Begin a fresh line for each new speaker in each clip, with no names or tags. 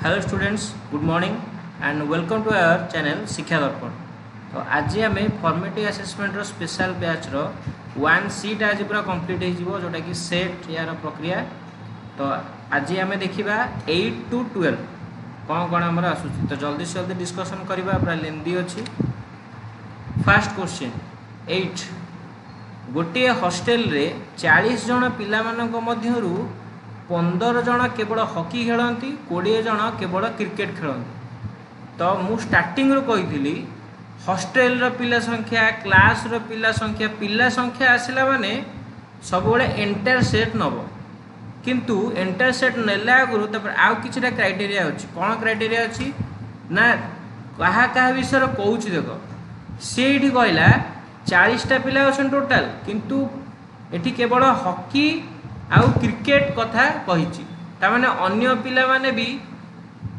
Hello students, good morning and welcome to our channel Shiksha Darpan. तो आज आम फॉर्मेटिव असेसमेंट स्पेशल बैच रो 1 आज पूरा कंप्लीट हो जोटा कि सेट यार प्रक्रिया। तो आज आम देखा 8 to 12 कौन कौन आमर आसूँ। तो जल्दी से जल्दी डिस्कसन करवा, पूरा लेंदी अच्छी। फास्ट क्वेश्चन 8, गोटे हॉस्टेल रे 40 जन पिला मानक मध्यरु 15 जन केवल हॉकी खेलती, 20 जन केवल क्रिकेट खेलती। तो मु स्टार्टिंग रो कही हॉस्टेल रो पिला संख्या, क्लास रो पिला संख्या आसला माने सब एंटायर सेट नब, किंतु एंटायर सेट नेला आगु आउ किछटा क्राइटेरिया अछि। कौन क्राइटेरिया अछि ना कहा विषय कहूँ देख, सी कहला 40टा पिला अच्छे टोटाल, किंतु एठी केवल हॉकी आउ क्रिकेट कथा कही। तामाने अन्य पिला माने भी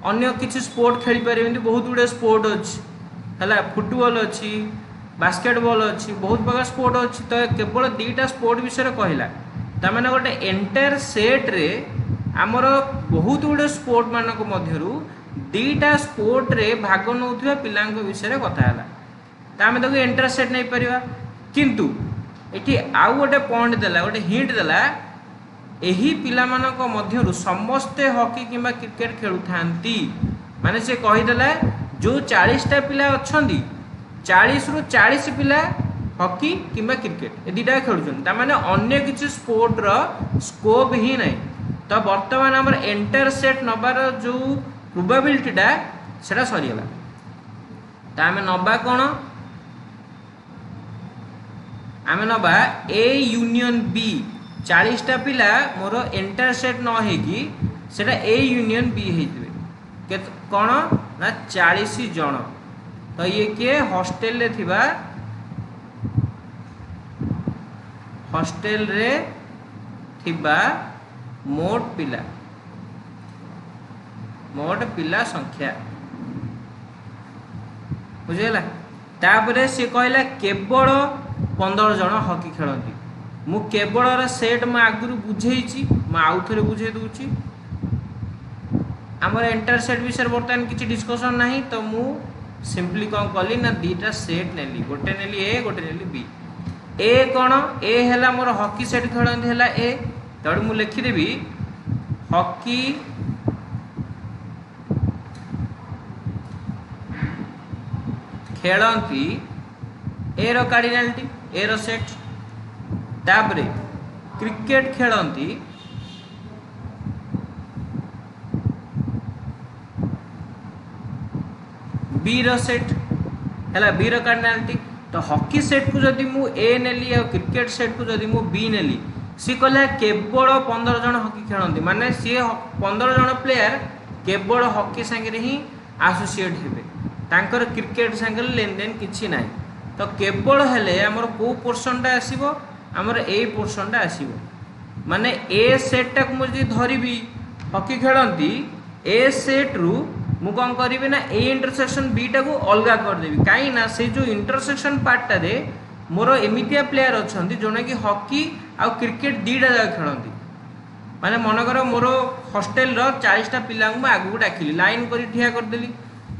अन्य किसी स्पोर्ट खेली पारे, बहुत गुड़े स्पोर्ट अच्छी है, फुटबॉल अच्छी, बास्केटबॉल अच्छी, बहुत प्रकार स्पोर्ट अच्छी। तो केवल 2टा स्पोर्ट विषय कहला, तामाने गोटे एंटायर सेट रे आमर बहुत गुड़े स्पोर्ट मानक मध्यरु 2टा स्पोर्ट रे भाग नौथिबा पिलांक विषय कथा है, तामे ताको एंटायर सेट नहीं परिबा। किंतु एठी आउ गोटे पॉइंट देला, गोटे हिंट देला, एही पिला मानक मध्यरु समस्ते हॉकी किंबा क्रिकेट खेलु थांती। माने से कहीदेला जो 40टा पिला अछंदी 40 रु 40 पिला हॉकी किंबा क्रिकेट ए दुटा खेलुछन, ता माने अन्य किछि स्पोर्ट रो स्कोप ही नहीं। तो वर्तमान हमर एंटायर सेट नबार जो प्रोबेबिलिटी टा सेटा सरीगला। ता हमें नबा कोन, आमे नबा ए यूनियन बी। 40टा पिला मोर एंटायर सेट न होगी सेटा ए यूनियन बी होते कौन ना 40 जन। तो ये किए हॉस्टेल रे थिबा, हॉस्टेल रे थिबा मोट पिला संख्या बुझेला। तापरे से कहला केवल 15 जन हॉकी खेलती। मु केवल सेट मैं आगुरी बुझेची, मैं आउ थे बुझे दूची। आमर एंटायर सेट विषय बर्तमान किसी डिस्कसन नहीं। तो मु सिंपली कौन कली ना 2टा सेट नेली, गोटे नेली ए, गोटे नेली बी। ए कौन, ए है मोर हॉकी सेट खेलती है ए, तब मु लिखिदेवी हॉकी खेलती ए रो कार्डिनालिटी, ए रो सेट। तापरे क्रिकेट खेलती बी रो सेट है, बी रो कार्डिनालिटी। तो हॉकी सेट को जदि मु ए नेली और क्रिकेट सेट को जदि मु बी नेली, सी कहला केवल 15 जन हॉकी खेलती, माने सी 15 जन प्लेयर केवल हॉकी संगे ही एसोसिएट हेबे, तांकर क्रिकेट संगे लेन देन किछि नाही। तो केवल हेले हमर को पोर्शनटा आसीबो, आमर ए पोर्शनटा आसीबो। माने ए सेट टाक मुझे धरबी हॉकी खेलती, ए सेट रु मु कौन करी ना ए इंटरसेक्शन बी टा को अलगा करदेवी। कहीं ना से जो इंटरसेक्शन पार्टा रे मोर एमितिया प्लेयर अच्छी जोना कि हॉकी आउ क्रिकेट 2टा जगह खेलती। माने मनकर मोर हॉस्टेल रो 40टा पिला आगू डाकिली, लाइन कर ठिया करदेली।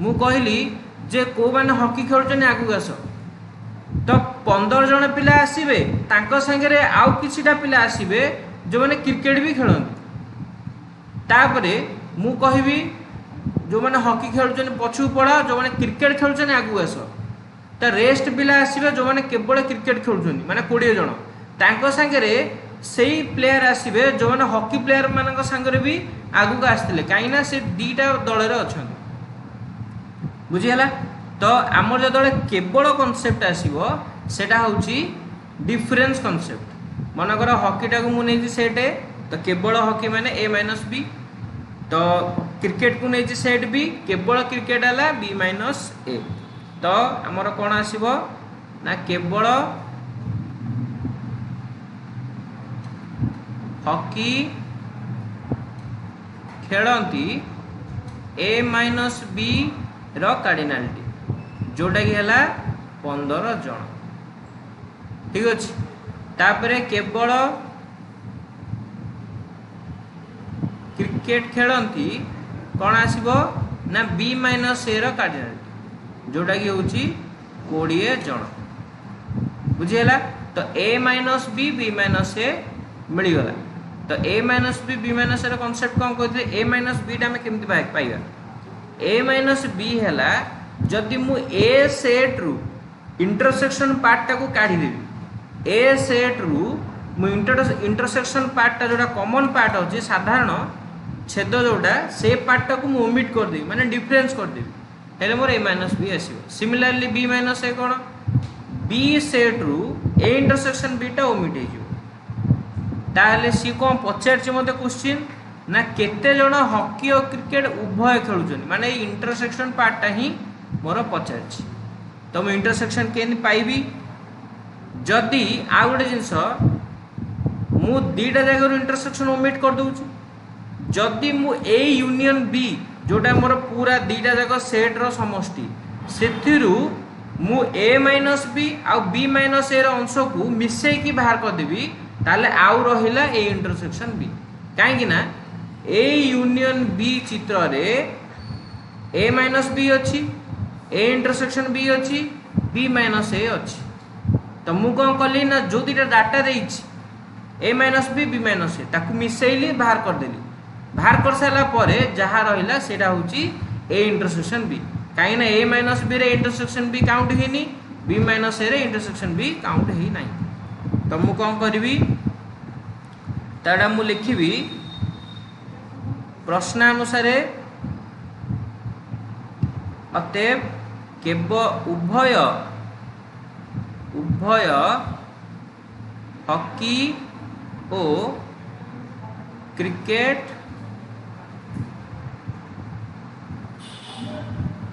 मु कहली जे को माने हॉकी खेलुछन आगू आस। तो 15 जन पिला आसीबे, तांको संगे आउ किछिटा पिला आसीबे जो माने क्रिकेट भी खेलती। तापरे मु कहबी जो माने हॉकी खेलुछन पछु पड़ा, जो माने क्रिकेट खेलुछन आगू आस। तो रेस्ट पिला आसीबे जो माने केवल क्रिकेट खेलुछन, माने 20 जन, तांको संगे सेही प्लेयर आसीबे जो माने हॉकी प्लेयर मानक संगे भी आगू आस्थिले, काईना से 2टा दल रे अछन। बुझिहला। तो आमर जो केवल कनसेप्ट आसीबो सेटा होची डिफरेंस कनसेप्ट। मनकर हॉकीटा को मुझे सेट ए, तो केवल हॉकी माने ए माइनस बी। तो क्रिकेट को नहीं सेट बी, केवल क्रिकेट है बी माइनस ए। तो आमर कौन आसीबो ना केवल हॉकी खेलती ए माइनस बी रो कार्डिनालिटी जोटा कि है 15 जन। ठीक अच्छे। तापरे केवल क्रिकेट खेलती कौन आसीबो ना बी माइनस ए रो कार्डिनालिटी जोटा कि होची 20 जन बुझीला। तो A minus B minus A मिलगला। तो A minus B minus A concept कौन कहते ए माइनस बी आम केमती पाइबा ए माइनस बी है जदि मु ए सेट रु इंटरसेक्शन पार्ट टाको काढ़ीदेवी ए सेट रु मु इंटरसेक्शन पार्ट जोटा कॉमन पार्ट अच्छे साधारण छेद जोटा से पार्ट टाको मु ओमिट करदेवी माने डिफरेंस करदेवी हेले मोर ए माइनस बी आसीबो। सिमिलरली बी माइनस ए कौन बी सेट रु ए इंटरसेक्शन बी टा ओमिट हो ताले सी कौन पचार मते क्वेश्चन ना केते जण हॉकी और क्रिकेट उभय खेलुछन माने इंटरसेक्शन पार्ट टा ही मोर पचार। तो मु इंटरसेक्शन केन पाइबी जदि आ गोटे जिनस मु दीटा जगह इंटरसेक्शन ओमिट कर दूची जदि मु ए यूनियन बी जोटा मोर पूरा दीटा जगह सेट रो समष्टि सेथिरु मु ए minus B uh B minus A रो अंश को मिसई की बाहर कर देबी ताले आउ रहिला ए इंटरसेक्शन बी काहे ना ए यूनियन बी चित्र रे ए माइनस बी अच्छी ए इंटरसेक्शन बी अच्छी बी माइनस ए अच्छी। तो मु कौन कली ना जो दीटा डाटा देइछि ए माइनस बी माइनस ए ताकू मिसैली बाहर कर देली बाहर कर सारा पर जहाँ रहा सेटा होची ए इंटरसेक्शन बी कहीं ना ए माइनस बी रे इंटरसेक्शन बी काउंट होनी बी माइनस ए रे इंटरसेक्शन बी काउंट ही नहीं। तो मु कौन करी ताड़ा मु लिखी प्रश्नानुसार अतएव केवल उभय हॉकी ओ क्रिकेट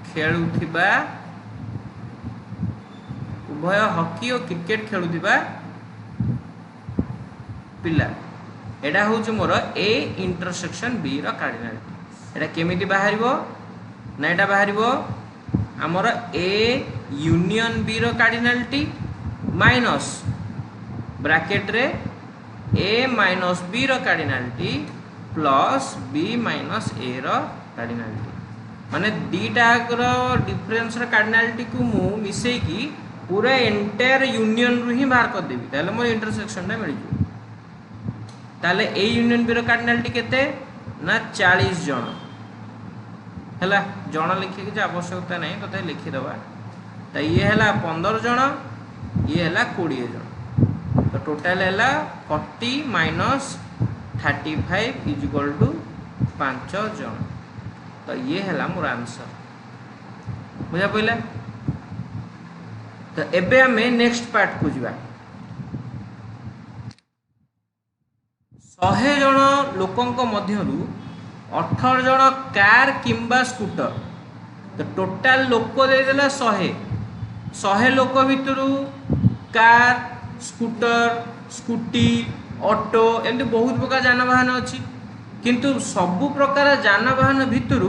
खेलुथिबा उभय हॉकी और क्रिकेट खेलुथिबा पिला एडा होची मोर ए इंटरसेक्शन बी रो कार्डिनालिटी। एडा केमिति बाहरिबो ना एडा बाहरिबो आमर ए यूनियन बी रो कार्डिनालिटी माइनस ब्रैकेट रे ए माइनस बी रो cardinality plus B minus A रो कार्डिनालिटी माने दीटा डिफरेंस कार्डिनालिटी को मु मिसई की पूरा एंटायर यूनियन रु ही बाहर कर देबी ताले मोर इंटरसेक्शन रे मिल जु ताले ए यूनियन बी रो कार्डिनालिटी केते ना 40 जन हैला जन लिखे कि आवश्यकता नहीं तो लिखि दबा। तो ये हैला 15 जन ये हैला 20 जन तो टोटल हैला 40 माइनस 35 इज इक्वल टू 5 जन। तो ये है मोर आंसर बुझा पड़ा। तो एबे हमें नेक्स्ट पार्ट को जीवा 100 जन लोकंक मध्यरु 18 जन कार किंबा स्कूटर तो टोटाल लोक देदेला 100 लोक भितर कार स्कूटर स्कूटी ऑटो एमती बहुत प्रकार जानवाहन अच्छी किंतु सबु प्रकार जानवाहन भितर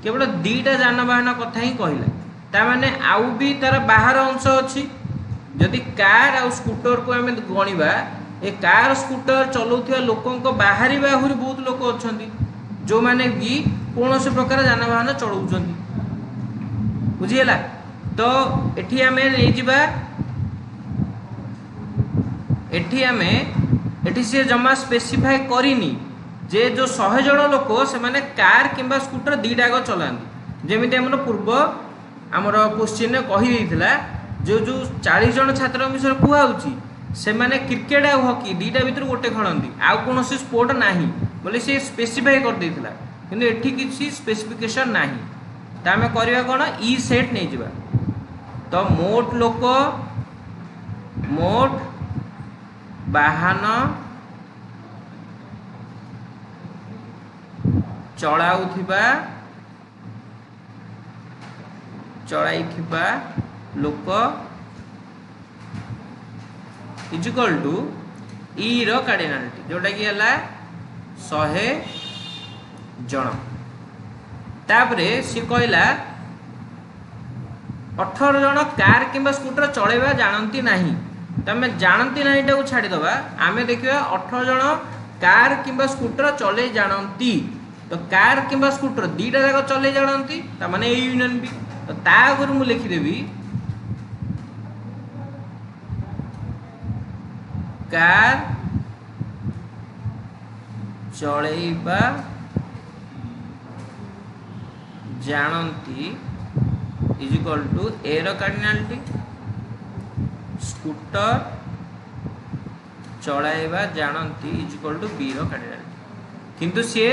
केवल दीटा जानवाहन कथा ही कहला ताने आउ भी तार बाहर अंश अच्छी जदि कार आ स्कूटर को आम गणवा ए कार स्कूटर चलाउथिबा लोकंक बाहरी बाहुरी बहुत लोक अच्छा जो माने भी कौन से प्रकार जानवाहन चलाउछंती बुझीला। तो एठी आमे नहीं जिबा एठी से जमा स्पेसिफाई करिनी जे जो 100 जन लोक से माने कार किंबा स्कूटर दीटा को चलाती जमी आम पूर्व आमर क्वेश्चन में कही देइथिला जो 40 जन छात्र विषय कहूँ से माने क्रिकेट आ हॉकी दीटा भीतर गोटे खेलती आउ कौन स्पोर्ट नाही बोले से स्पेसिफाई कर देइथिला किंतु एठी किसी स्पेसिफिकेशन नाही ता हमें करबा कोन ई सेट नहीं जिबा। तो मोट लोक मोट वाहन चलाइथिबा लोक इज इक्वल टू ई रो कार्डिनालिटी जोटा कि हला 100 जन। तापरे सी कहला 18 जन कार किंबा स्कूटर चलेबा जानती नहीं तमे जानती नहीं टाको छाड़ी दबा आमे देखिबा 18 जन कार किंबा स्कूटर चले जानती तो कार किंबा स्कूटर दीटा जाक चले जानती माने ए यूनियन बी तो ता आगुरी मु लिखिदेवी कार चलैबा जानती इज इक्वल टू ए रो कार्डिनालिटी स्कूटर चलाइबा जानती इज इक्वल टू बी रो कार्डिनालिटी किंतु सी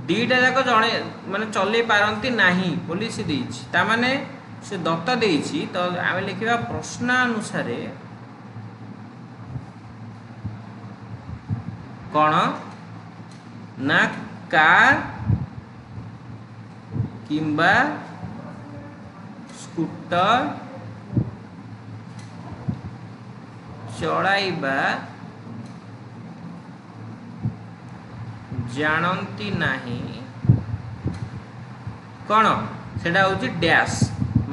दीटा जाक जड़े माने चलई पारती नाही बोली सी देछि ता माने से दत्त देछि तो आमे लिखिबा प्रश्नानुसार कौन ना कार किंबा स्कूटर चलाइबा जानती नाही कौन सेटा होची डैश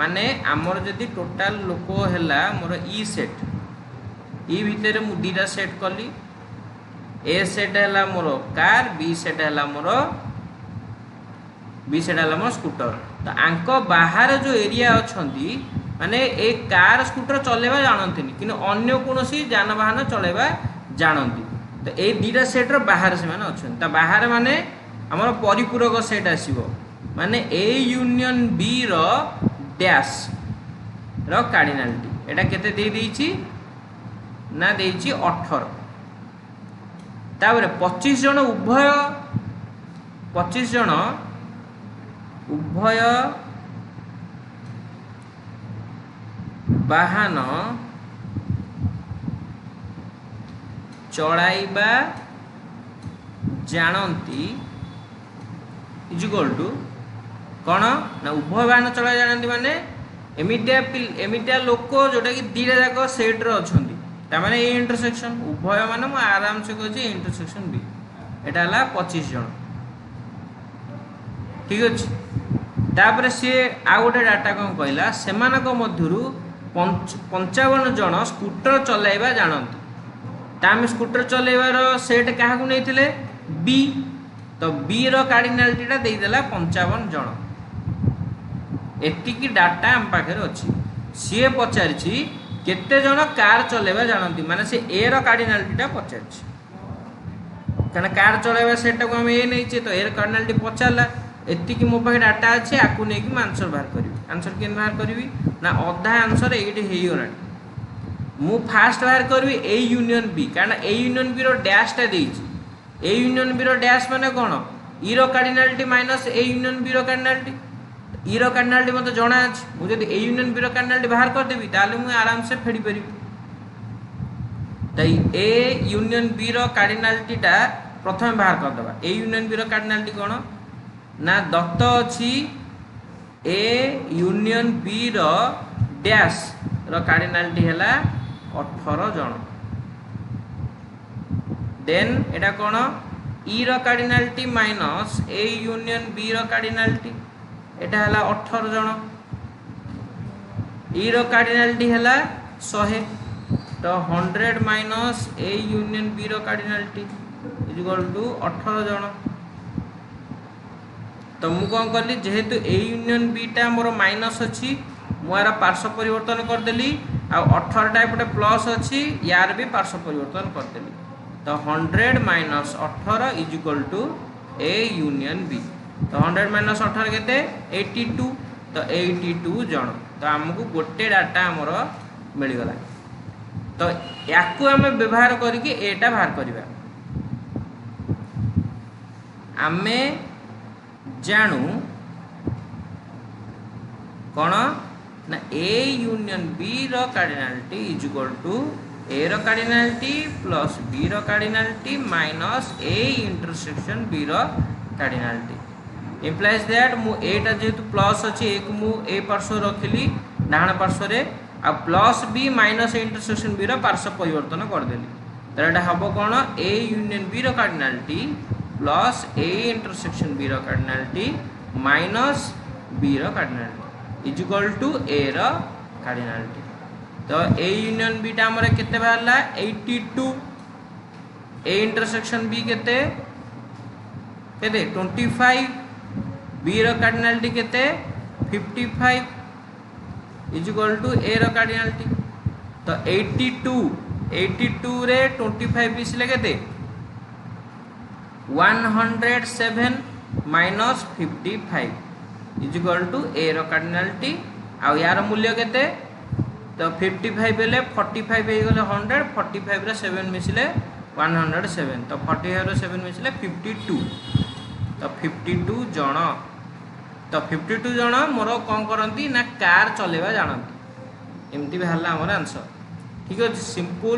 माने आमर जदि टोटाल लोक हैला मोर ई सेट ई भितर मु दीटा सेट कली ए सेट हैला मोर कार बी सेट हैला मोर स्कूटर तो आंको बाहर जो एरिया अछंती माने ए कार स्कूटर चलेबा जानती कि अन्य कोनोसी जानवाहन चलेबा जानती तो ये दीटा सेट रो बाहर से माने अछन ता बाहर माने हमर परिपूरक सेट आसीबो माने ए यूनियन बी रो डैश रो कार्डिनालिटी एटा केते दे देछि ना देछि 18 तापर 25 जन उभय वाहन चलाइबा जानती इज इक्वल टू कौन ना उभय वाहन चला जानती माने एमिटिया लोक जोटा कि दीटा जाक सेट रो अछंती ता माने ए इंटरसेक्शन उभय माने मु आराम से कहछि इंटरसेक्शन बी एटा हला 25 जन ठीक अछि तापर से आ गोटे डाटा कोन कहला सेमानक मध्यरु 55 जन स्कूटर चलाइबा जानती ताम स्कूटर चलेबार सेट क्या नहीं बी तो बी रो कार्डिनालिटीटा देदेला 55 जन एतिकी डाटा आम पाखे अच्छी सी पचारि केते जन कार चलेबा जानती माने से ए रो कार्डिनालिटीटा पचारि कहना कार चलेबा सेटा को हम ए नहीं तो ए रो कार्डिनालिटी पचारला एतिकी मो पाखे डाटा अच्छे आकु नहीं कि आंसर बाहर करी आंसर केन बाहर करी ना अधा आंसर एइटे हेई गलानी मु फास्ट बाहर करबी ए यूनियन बी कारण ए यूनियन बी रो डैश टा देछि ए यूनियन बी रो डैश माने कोन ई रो cardinality minus A union B रो कार्डिनालिटी ई रो कार्डिनालिटी मते जणा अछि मु जदि ए यूनियन बी रो कार्डिनालिटी बाहर कर देबी ताले मु आराम से फेडी परिबी तई ए यूनियन बी रो कार्डिनालिटी टा प्रथम बाहर कर दबा ए यूनियन बी रो कार्डिनालिटी कोन ना दत्त अछि ए यूनियन बी रो डैश रो कार्डिनालिटी हैला 18 जन देन एटा कोन ई रो cardinality minus A union B रो कार्डिनालिटी एटा हला 18 जन ई रो कार्डिनालिटी हला 100 तो 100 माइनस ए यूनियन बी रो कार्डिनालिटी इज इक्वल टू 18 जन तो मु कोन करली जेहेतु ए यूनियन बी टा मोर माइनस अछि मुआर पार्श्व परिवर्तन कर देली आ 18 टा एपटे प्लस अछि यार भी पार्श्व परिवर्तन कर देली तो 100 minus 18 is equal to A union B तो 100 माइनस 18 केते 82 तो 82 जन तो हमको गोटे डाटा हमर मिल गला तो याकू हमें व्यवहार करके एटा बाहर करबा आमे जानू कौन ना ए यूनियन बी रो cardinality is equal to A रो कार्डिनालिटी प्लस बी रो cardinality minus A intersection B रो कार्डिनालिटी इम्प्लाइज दैट मु एटा जेतु प्लस अछि एक मु ए पार्श्व रखिली डाहण पार्श्व रे आ plus B minus A intersection B रो पार्श्व परिवर्तन कर देली तो एटा हबो कोन ए यूनियन बी रो cardinality plus A intersection B रो कार्डिनालिटी माइनस बी रो cardinality is equal to A रो कार्डिनालिटी तो ए यूनियन बी टा हमरे केते बाहरला 82 ए इंटरसेक्शन बी केते केते 25 बी रो कार्डिनालिटी केते 55 इज इक्वल टू ए रो कार्डिनालिटी तो 82 रे 25 मिसले केते 107 minus 55 is equal to A रो कार्डिनालिटी आ यार मूल्य केते तो 55 बेले 45 हे गले 100 45 रे 7 मिसले 107 तो 45 रे 7 मिसले 52 तो 52 जण तो 52 जण मोर कौन करती ना कार चलेवा जानती एमती बाहर आमर आंसर ठीक अच्छे सिंपल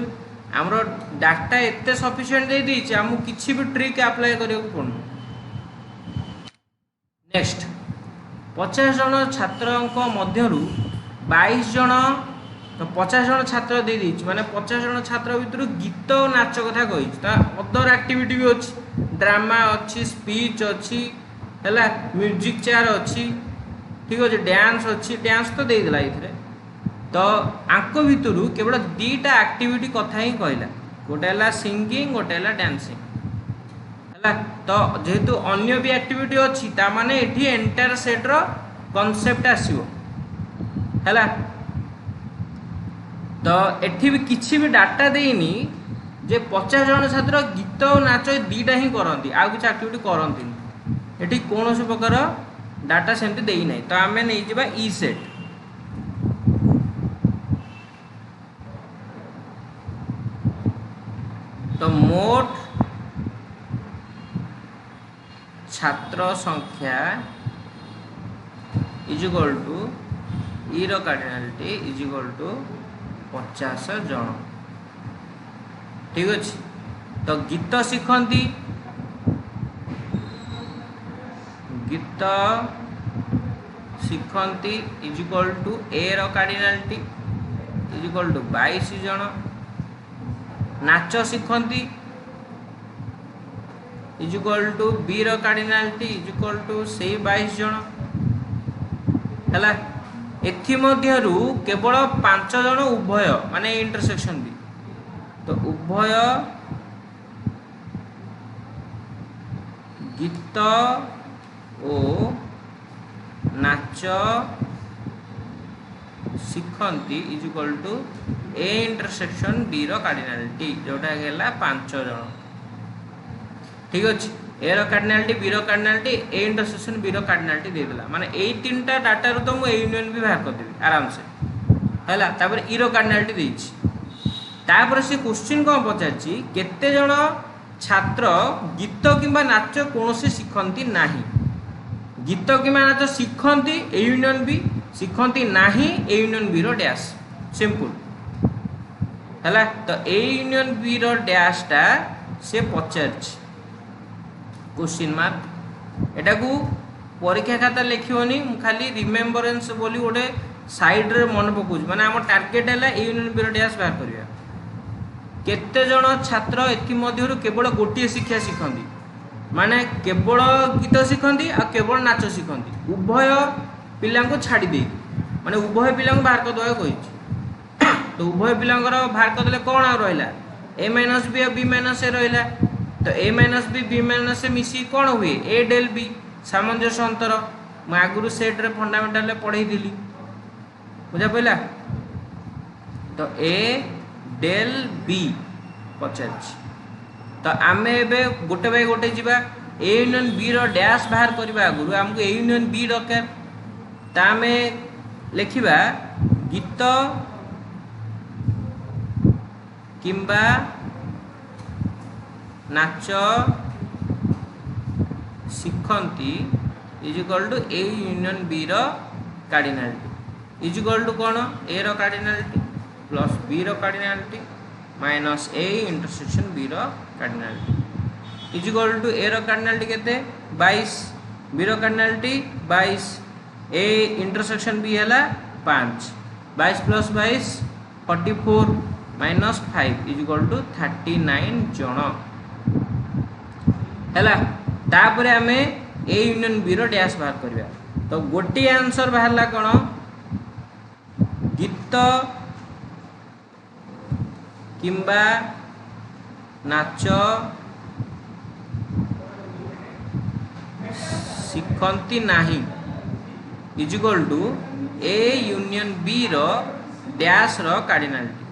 आमर डाटा एत सफिशिएंट दे दीची आमु किछि भी ट्रिक अप्लाई करियो पड़नु नेक्स्ट 50 जन छात्रंक मध्यरु 22 जन तो 50 जन छात्र दे दीची माने 50 जन छात्र भितर गीत और नाच कथा कहि ता अदर एक्टिविटी भी अछि ड्रामा अछि स्पीच अछि हैला म्यूजिक चेयर अछि ठीक अछि डांस अछि डांस तो दे देला इथरे तो आंको भितर केवल दीटा एक्टिविटी कथा ही कहला गोटे है सिंगिंग गोटे है डांसिंग है तो जेहेतु अन्य भी एक्टिविटी अच्छी ताने ये एंटायर सेट रो कॉन्सेप्ट आसीबो है तो एठी भी किसी भी डाटा देनी जे 50 जन छात्र गीत और नाच दीटा ही करती आउ किसी एक्टिविटी करती एठी कौन प्रकार डाटा सेमती देई नहीं तो आम नहीं जा ई सेट तो मोट छात्र संख्या इज इक्वल टू ई रो कार्डिनालिटी इज इक्वल टू 50 जन ठीक अच्छे तो गीत शिखती इज इक्वल टू ए रो कार्डिनालिटी इज इक्वल टू 22 जन नाच शिखती इज इक्वल टू बी रो कार्डिनालिटी इज इक्वल टू से 22 जन है एथिमध्यरु केवल 5 जन उभय माने इंटरसेक्शन भी तो उभय गीत ओ नाच शिखती is equal to A intersection B रो कार्डिनालिटी जोटा गेला 5 जन ठीक अच्छे ए रो कार्डिनालिटी बी रो कार्डिनालिटी ए इंटरसेक्शन बी रो कार्डिनालिटी दे देला माने ए तीनटा डाटा रो तो मु ए यूनियन भी बाहर कर देबी आराम से हैला तापर ई रो कार्डिनालिटी देछि तापर से क्वेश्चन को पचारछि केते जण छात्र गीत किंबा नाच कोनोसी शिखंती नाही गीत किंबा नाच शिखंती ए यूनियन बी शिखंती नाही ए यूनियन बी रो डैश सिंपल हैला तो ए यूनियन बी रो डैश टा से पचारछि क्वेश्चन मार्क एटा को परीक्षा खाता लिखियोनी खाली रिमेम्बरेंस बोली गोटे साइड रे मन पकोज माने हम टार्गेट है ए यूनियन बी रो डैश बाहर करिया केते जण छात्र एथि मध्यरु केवल गोटिए शिक्षा शिखंती माने केवल गीत शिखंती आ केवल नाच शिखंती उभय पिला को छाड़ी दे माने उभय पिला को बाहर कर दवा कहि तो उभय पिला बाहर कर देले कोन आ रहिला ए माइनस बी बी माइनस ए रहिला तो A minus B B minus ए मिसी कौन हुए ए डेल बी सामंजस्य अंतर मैं आगुरी सेट रे फंडामेंटाल पढ़ाई दिली बुझा पड़ा तो ए डेल बी पचार तो आम ए गोटे बाय गोटे जीवा ए यूनियन बी रो डैश बाहर करवा आगुरी आमको ए यूनियन बी दरकार तो आम लिखा गीत किंबा नाच शिखती is equal to A union B रो कार्डिनालिटी इज इक्वल टू कौन ए रो कार्डिनालिटी प्लस बी रो cardinality minus A intersection B रो cardinality is equal to A रो कार्डिनालिटी केते 22 बी रो कार्डिनालिटी 22 ए इंटरसेक्शन बी है 5 22 plus 22 44 minus 5 is equal to 39 जन है तापर आम ए यूनियन बी रो डैश बाहर करवा तो गोटे आंसर बाहरला कौन गीत किंबा नाच शिखती नाही is equal to A union B रो डैश रो cardinality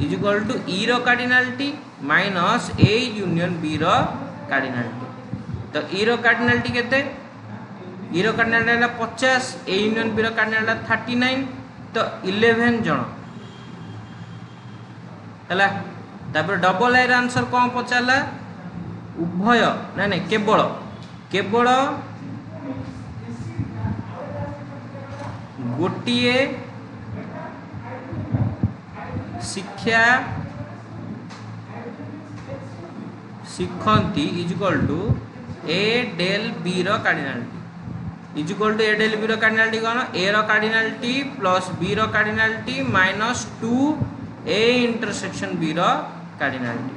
is equal to E रो cardinality minus A union B रो कार्डिनालिटी। तो ई रो कार्डिनालिटी केते ई रो कार्डिनालिटी 50 ए यूनियन बी रो कार्डिनालिटी 39 तो 11 जन हला। तापर डबल आई आंसर कौन पचारा उभय ना नहीं केवल केवल गोटे शिक्षा शिखती is equal to A del B रो cardinality is equal to A del B रो कार्डिनालिटी कौन ए रो कार्डिनालिटी प्लस बी रो cardinality minus 2 A intersection B रो cardinality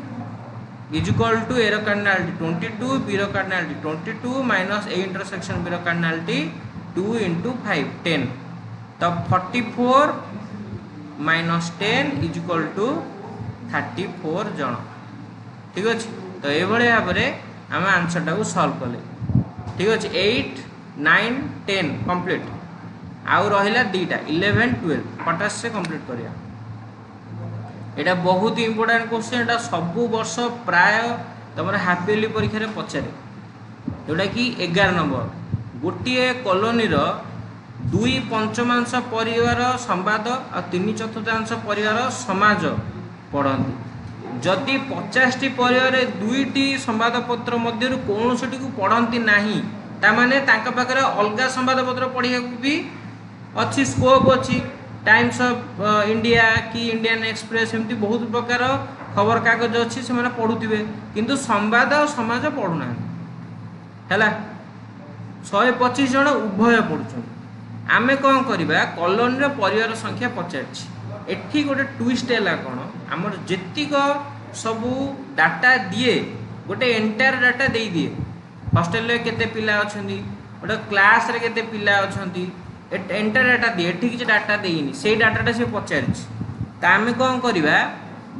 is equal to A रो कार्डिनालिटी 22 बी रो cardinality 22 minus A intersection B रो cardinality 2 into 5 10 तो 44 minus 10 is equal to 34 जन। ठीक अच्छे तो ये भाव में आम आंसर टाक सल्व कले। ठीक अच्छे 8 9 10 कंप्लीट आउ रहा दीटा 11 12 फटास से कंप्लीट करिया। एटा बहुत इंपोर्टेंट क्वेश्चन एटा सब वर्ष प्राय तुम हाफ इयरली परीक्षा पचारे जोटा कि 11 नंबर गोटे कॉलोनी रो 2 पंचमांश परिवार संवाद और 3/4 परिवार समाज पढ़ती जदि 50टी परिवार 2टी संवादपत्र मध्य कौन सी को पढ़ती नहीं तामाने तांका पाखरे अलगा संवादपत्र पढ़िया भी अच्छी स्कोप अच्छी टाइम्स ऑफ इंडिया कि इंडियन एक्सप्रेस एमती बहुत प्रकार खबर कागज अच्छी से पढ़ुवे किंतु संवाद और समाज पढ़ुना है 125 जन उभय पढ़ुं। आमे कौन करवा कॉलोनी परिवार संख्या पचार एठी गोटे ट्विस्ट है कौन आमर जेतिक सबू डाटा दिए गोटे एंटायर डाटा दे दिए हॉस्टेल रे केते पिला अछंती गोटे क्लास रे केते पिला अछंती एंटायर डाटा दिए एठी किछ डाटा देइनी से डाटाटा से पचार त आमे कौन करवा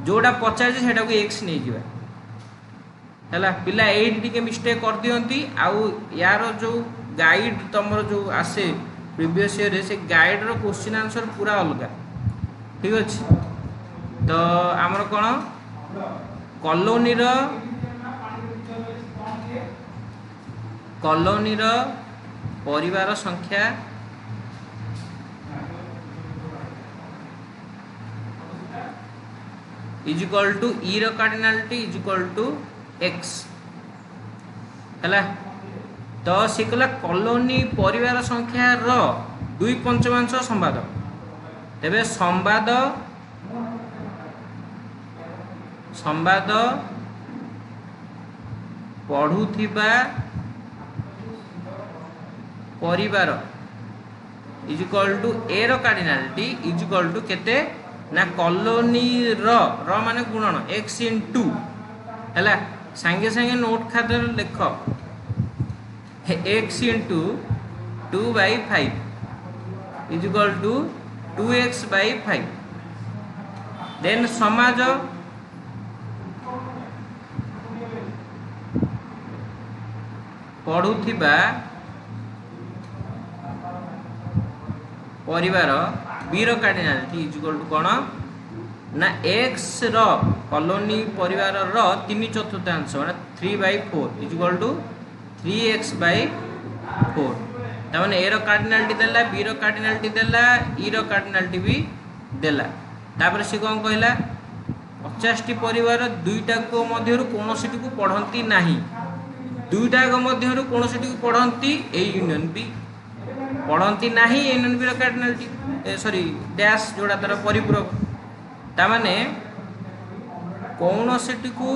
जोड़ा पचार सेटा को एक्स नहीं जिवा हैला पिला एट टिके मिस्टेक कर दियंती आउ यार जो गाइड तमर जो आसे प्रीवियस ईयर से गाइड रो क्वेश्चन आंसर पूरा अलग। ठीक अच्छे तो आमर कौन कॉलोनी रो परिवार संख्या इज इक्वल टू ई रो cardinality is equal to X हैला। तो सी कहला कॉलोनी परिवार संख्या रो 2 पंचमांश संवाद तेबे संवाद संवाद पढ़ुथिबा परिवार इज इक्वल टू ए रो कार्डिनालिटी इज इक्वल टू केते ना कॉलोनी रो माने गुणन x into हैला संगे संगे नोट खाते लिख x into 2/5 is equal to 2x/5 then समाज पढ़ुथिबा परिवार बी रो कार्डिनालिटी इज इक्वल टू कौन ना एक्स रो कॉलोनी परिवार रो 3/4 माने 3/4 इज इक्वल टू 3x/4 तामाने ए रो कार्डिनालिटी देला बी रो कार्डिनालिटी देला ई रो कार्डिनालिटी भी देला। तापर से कौन कहला 50टी परिवार 2टा को मध्य कोनोसी को पढ़ती नहीं 2टा को मध्य कोनोसी को पढ़ती ए यूनियन बी पढ़ती नहीं ए यूनियन बी रो कार्डिनालिटी सॉरी डैश जोड़ा तार परिपूरक तामाने कोनोसी को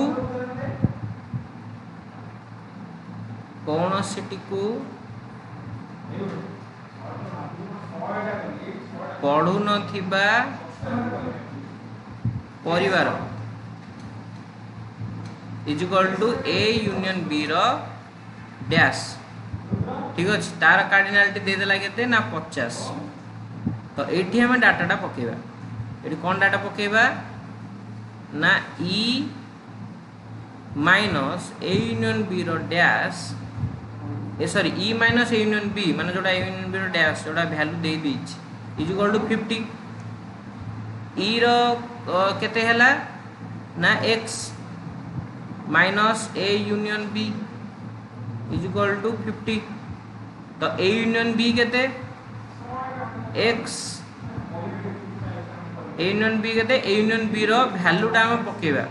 पढ़ु नथिबा परिवार is equal to A union B रो डैश। ठीक अच्छे तार कार्डिनालिटी दे देला केते ना 50 तो एठी हमें डाटाटा पकेबा एठी कौन डाटा पकेबा ना E minus A union B रो dash A sorry E minus A union B माने जोटा ए यूनियन बी रो डैश जोटा वैल्यू दे दीची इज इक्वल टू 50 ई रो केते हैला ना x minus A union B is equal to 50 तो ए यूनियन बी केते x ए यूनियन बी केते ए यूनियन बी रो वैल्यू टा हम पकेबा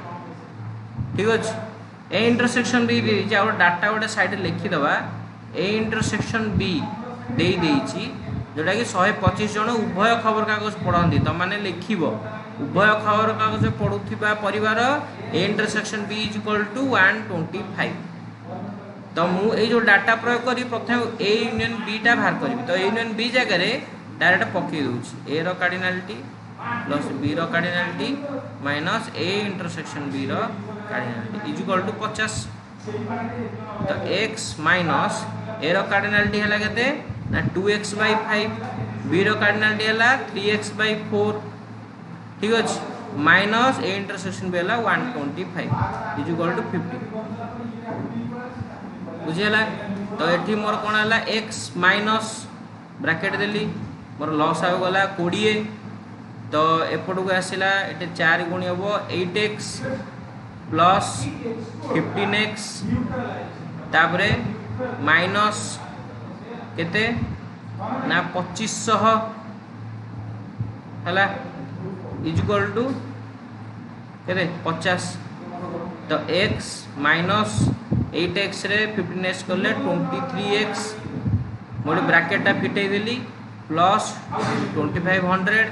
ठीक अछि ए इंटरसेक्शन बी दे जे और डाटा गोटे साइड लिखि दबा ए इंटरसेक्शन बी दे देछि जोटा कि 125 जन उभय खबर कागज पढ़ती तो माने लिखिबो उभय खबर कागज पढ़ुथिबा परिवार A intersection B is equal to 125 तो मु ए जो डाटा प्रयोग करी प्रथम ए यूनियन बी टा बाहर करी तो ए यूनियन बी जगह रे डायरेक्ट पके दोछि ए रो कार्डिनलिटी प्लस बी रो cardinality minus A intersection B रो कार्डिनलिटी इज इक्वल टू 50 तो x माइनस ए रो कार्डिनलिटी हला केते ना 2x by 5 b row cardinality हला 3x by 4 ठीक अछि माइनस ए इंटरसेक्शन बी हला 125 इज इक्वल टू 50 बुझियला तो एठी मोर कोन हला x माइनस ब्रैकेट देली मोर लॉस आ गला 20 तो एपटू को आसिला एटे 4 गुणी हबो 8x प्लस 15x तापरे माइनस केते ना 2500 हला इज इक्वल टू केते 50 तो x माइनस 8x रे 15x करले 23x मोर ब्रैकेट टा फिटै देली प्लस 2500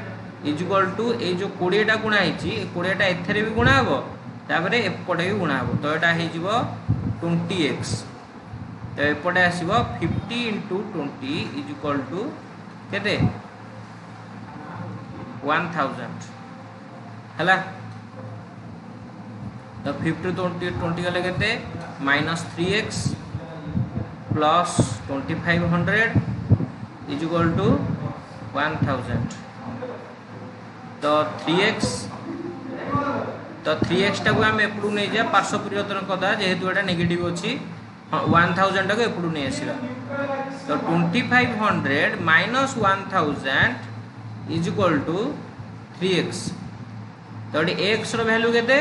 इज इक्वल टू ए जो 20 टा गुणा हिची 20 टा एथरे भी गुणा हबो तापरे एपटे भी गुणा हबो तो एटा हे जिवो 20x तो एपटे आसीबो 50 into 20 इज इक्वल टू केते 1000 हला तो 50 to 20 गले केते minus 3x plus 2500 is equal to 1000 तो 3x टा को हम एपडू नै जा पार्श्व परिवर्तन कदा जेहेतु एटा नेगेटिव अछि 1000 टा को एपडू नै आसीबा तो 2500 minus 1000 is equal to 3x तो x रो वैल्यू केते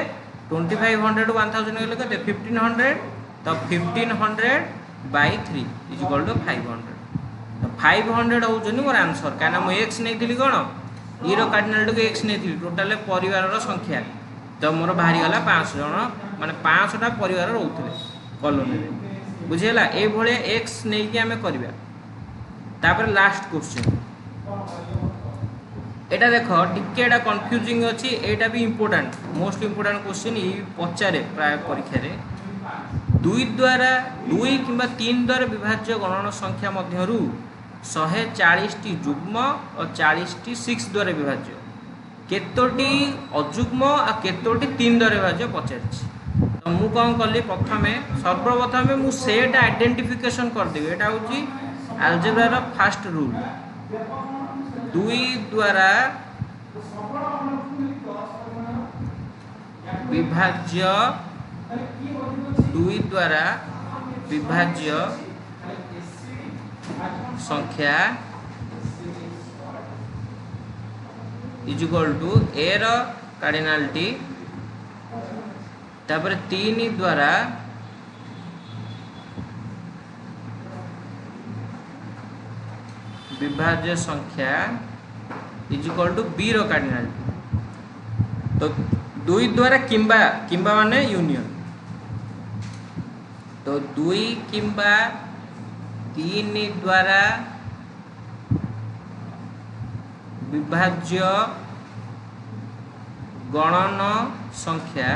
2500 to 1000 गेले केते 1500 तो 1500 by 3 इज इक्वल टू 500 तो 500 होजनी मोर आंसर काना मो x नै थिली कोन E row cardinal to x नै थिली टोटल परिवार रो संख्या तो मोर बाहरी गला 500 जन माने 500 टा परिवार रहउथिले कॉलोनी रे बुझियला ए भळे x नै कि हमें करबा तापर लास्ट क्वेश्चन एटा देखो टिके एटा कंफ्यूजिंग अछि एटा भी इंपोर्टेंट मोस्ट इंपोर्टेंट क्वेश्चन ई पचारे प्राय परीक्षा रे 2 द्वारा 2 किबा 3 द्वारा विभाज्य गणन संख्या मध्यरु 140 टी जुग्म और 40 टी 6 द्वारा विभाज्य केतोटी अजुग्म आ केतोटी 3 द्वारा विभाज्य पचारछि तो मु कोन करली प्रथमे सर्वप्रथमे मु सेट आइडेंटिफिकेशन कर देबे एटा होची अलजेब्रा रो फर्स्ट रूल 2 द्वारा विभाज्य 2 द्वारा विभाज्य संख्या इज इक्वल टू ए रो कार्डिनलिटी तापर 3 द्वारा विभाज्य संख्या इज इक्वल टू बी रो कार्डिनलिटी तो 2 द्वारा किंबा किंबा माने यूनियन तो 2 किंबा 3 द्वारा विभाज्य गणन संख्या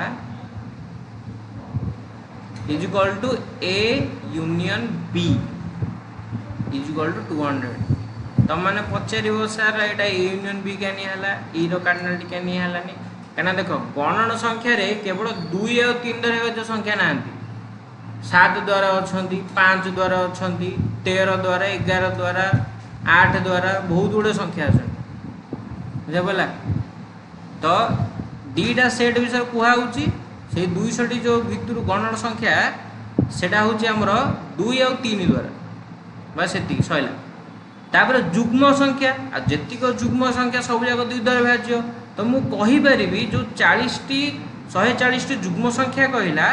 is equal to A union B is equal to 200 तो माने पचारिबो सर एटा ए यूनियन बी केनी हला ई रो कार्डिनलिटी केनी हलानी केना देखो गणन संख्या रे केवल 2 और 3 द्वारा विभाज्य संख्या नांती 7 द्वारा अछंती 5 द्वारा अछंती 13 द्वारा 11 द्वारा 8 द्वारा बहुत गुडे संख्या अछन बुझा बोला तो दीटा सेट विषय कुहा होची से 200 टी जो भितर गणन संख्या सेटा होची हमरो 2 और 3 द्वारा बस ये सैला तापर जुग्म संख्या आ जेतिक जुग्म संख्या सब जाक 2 द्वारा विभाज्य तो मु कहि परिबी जो 40 टी 140 टी जुग्म संख्या कहला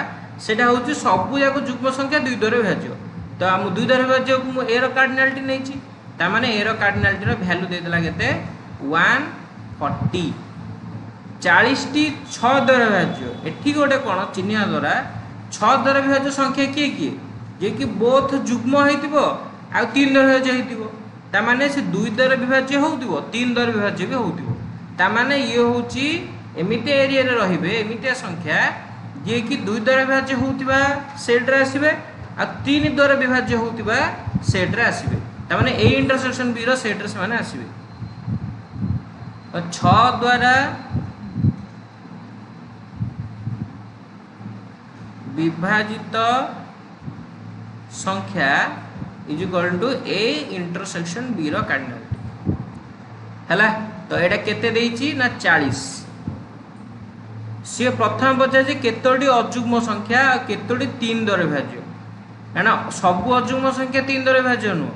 सेटा होची सब जाक जुग्म संख्या 2 द्वारा विभाज्य तो हम 2 द्वारा विभाज्य को मु एरो कार्डिनलिटी नैची ता माने एरो कार्डिनलिटी रो वैल्यू दे देला केते 140 40 टी 6 द्वारा विभाज्य एठी गोटे कोन चिन्ह द्वारा 6 द्वारा विभाज्य संख्या किए किए जे कि बोथ जुग्म हेतिबो आ 3 द्वारा विभाज्य हेतिबो ता माने से 2 द्वारा विभाज्य होउतिबो 3 द्वारा विभाज्य भी होउतिबो ता माने ये होउची एमिते एरिया रे रहिबे एमिते संख्या जे कि 2 द्वारा विभाज्य होउतिबा सेट रे आसीबे आ 3 द्वारा विभाज्य होउतिबा सेट रे आसीबे ता माने ए इंटरसेक्शन बी रो सेट रे से माने आसीबे तो 6 द्वारा विभाजित संख्या is equal to A intersection B रो कार्डिनलिटी हैला तो एटा केते देइची ना 40 से प्रथम पचा जे केतोडी अजुग्म संख्या आ केतोडी 3 द्वारा विभाज्य काना सब अजुग्म संख्या 3 द्वारा विभाज्य नो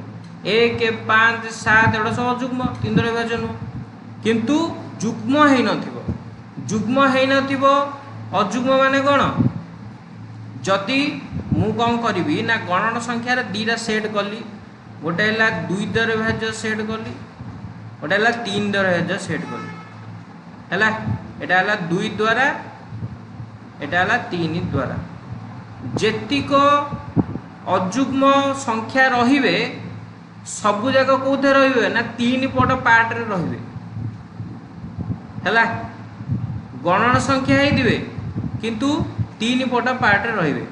1 5 7 एडा सब अजुग्म 3 द्वारा विभाज्य नो किंतु जुग्म हेइ नथिबो अजुग्म माने कोन जदि मु कौन करी ना गणन संख्यार 2टा सेट कली गोटे है 2 द्वारा विभाज्य सेट कली गोटे है 3 द्वारा विभाज्य सेट कली है एटा है 2 द्वारा एटा है 3 द्वारा जेतिक अजुग्म संख्या रहिबे सबु जाक कोथे रहिबे ना 3 पट पार्ट रे रहिबे है गणन संख्या हे दिबे किंतु 3 पट पार्ट रे रहिबे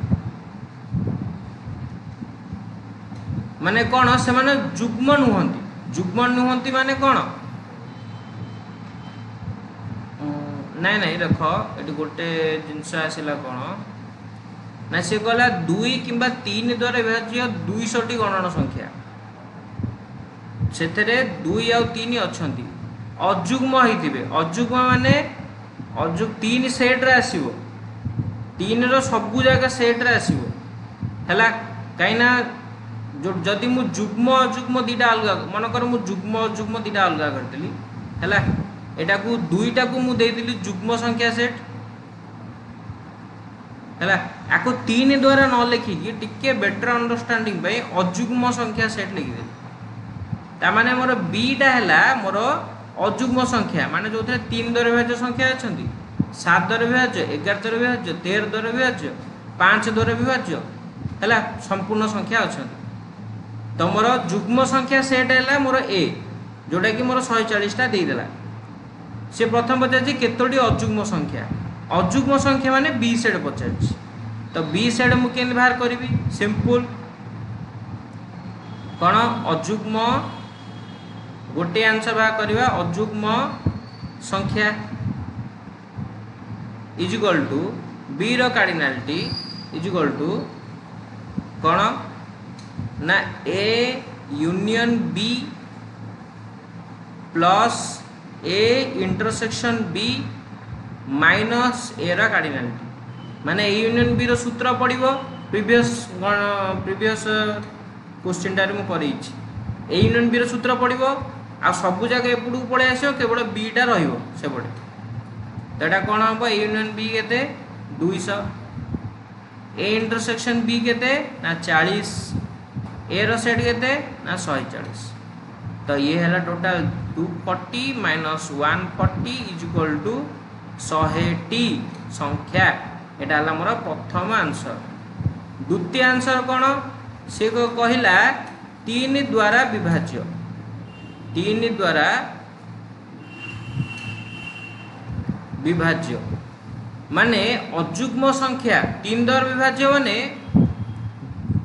माने कौन से माने जुग्म नुहंती माने कौन नाई नाई देख ये गोटे जिनस आसला कौन ना सी कहला 2 किंबा 3 द्वारा विभाज्य 200 टी गणन संख्या से 2 आ 3 अच्छा अजुग्म होइतिबे अजुग्म माने अजुग 3 सेट रे आसीबो 3 रो सबु जगह सेट रे आसीबो हैला काइना जो जदि मु जुग्म अजुग्म 2टा अलग मन कर मु जुग्म अजुग्म 2टा अलग करदेली हैला एटा को 2टा को मु देइदिली जुग्म संख्या सेट हैला आको 3 द्वारा न लिखि कि टिके बेटर अंडरस्टैंडिंग भाई अजुग्म संख्या सेट लिखि देली ता माने मोर बीटा हैला मोर अजुग्म संख्या माने जो 3 द्वारा विभाज्य संख्या अछंती 7 द्वारा विभाज्य 11 द्वारा विभाज्य 13 द्वारा विभाज्य 5 द्वारा विभाज्य हैला संपूर्ण संख्या अछंती तो मोर जुग्म संख्या सेट है मोर ए जोटा कि मोर 140 टा दे देला से प्रथम पचार केतोटी अजुग्म संख्या माने बी सेट पचार तो बी सेट मु केन बाहर करी सिंपल कौन अजुग्म गोटे आंसर बाहर करवा अजुग्म संख्या इज इक्वल टू बी रो कार्डिनलिटी इज इक्वल टू कौन ना A union B plus A intersection B minus A रा कार्डिनलिटी माने ए यूनियन बी रो सूत्र पड़िबो प्रीवियस क्वेश्चन टारे मु करेछि ए यूनियन बी रो सूत्र पड़िबो आ सब जगह एपडू पळे आसो केवल बी टा रहिबो सेपटे तटा कोन हबो ए यूनियन बी केते 200 ए इंटरसेक्शन बी केते ना 40 ए रो सेट केते ना 140 तो ये है total 240 minus 140 is equal to 100 संख्या एटा हला मोर प्रथम आंसर द्वितीय आंसर कौन से कहला 3 द्वारा विभाज्य 3 द्वारा विभाज्य माने अजुग्म संख्या 3 द्वारा विभाज्य माने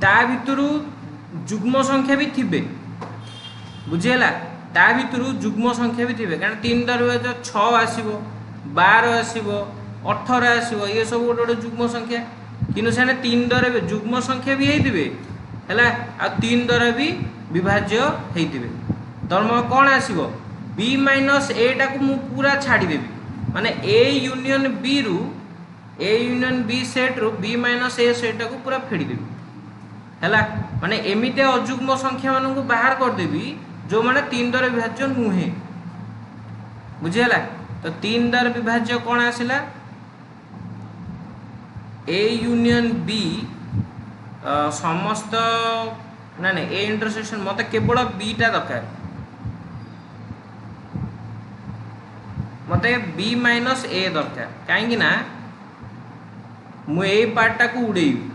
ता भितरु जुग्म संख्या भी थिबे बुझेला ता भितरु जुग्म संख्या भी थिबे कारण 3 द्वारा विभाज्य 6 आसीबो 12 आसीबो 18 आसीबो ये सब गोटे गोटे जुग्म संख्या किनु सेने 3 द्वारा जुग्म संख्या भी हेइथिबे हैला आ 3 द्वारा भी विभाज्य हेइथिबे तर्म कोन आसीबो b माइनस a टा को मु पूरा छाडी देबी माने a यूनियन b रु a यूनियन b सेट रु b माइनस a सेट टा को पूरा फेडी देबी हैला माने एमिते अजुग्म संख्या मानन को बाहर कर देबी जो माने 3 द्वारा विभाज्य नुहे बुझिला। तो 3 द्वारा विभाज्य कोन आसिला ए यूनियन बी समस्त ना ए इंटरसेक्शन मते केवल बी टा दरकार मते बी माइनस ए दरकार कहीं ना मु ए पार्टा को उड़ेबी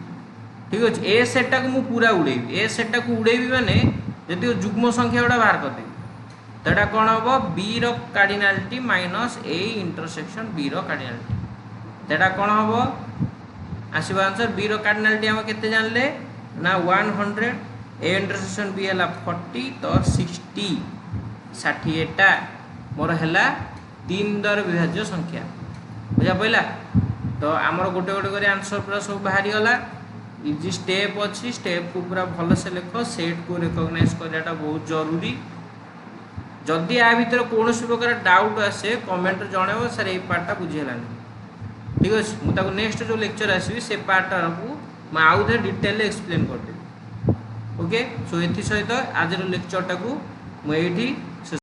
ठीक अच्छे ए सेटा को मु पूरा उड़ेबी ए सेटा को उड़ेबी माने जदि जुग्म संख्या गुड़ा बाहर कर देबी तो एटा कोन हबो बी रो cardinality minus A intersection B रो कार्डिनालिटी तेटा कोन हबो आसीबा आंसर बी रो कार्डिनालिटी हम केते जानले ना 100 ए इंटरसेक्शन बी हला 40 तो 60 60 टा मोर हला 3 द्वारा विभाज्य संख्या बुझा पइला। तो आमर गोटे गोटे कर आंसर पूरा सब बाहरी गला इजी स्टेप अच्छी स्टेप को पूरा भल से लिख सेट को रिकॉग्नाइज करवाटा बहुत जरूरी जदि या भीतर कौन प्रकार डाउट आसे कमेंट जणेब सर ये पार्टा बुझीगलानी ठीक अच्छे मुझे नेक्स्ट जो लेक्चर आसवि से पार्टा को मैं आउ थे डिटेल एक्सप्लेन करदेवी ओके। सो ये सहित आज लेक्चरटा को मुझे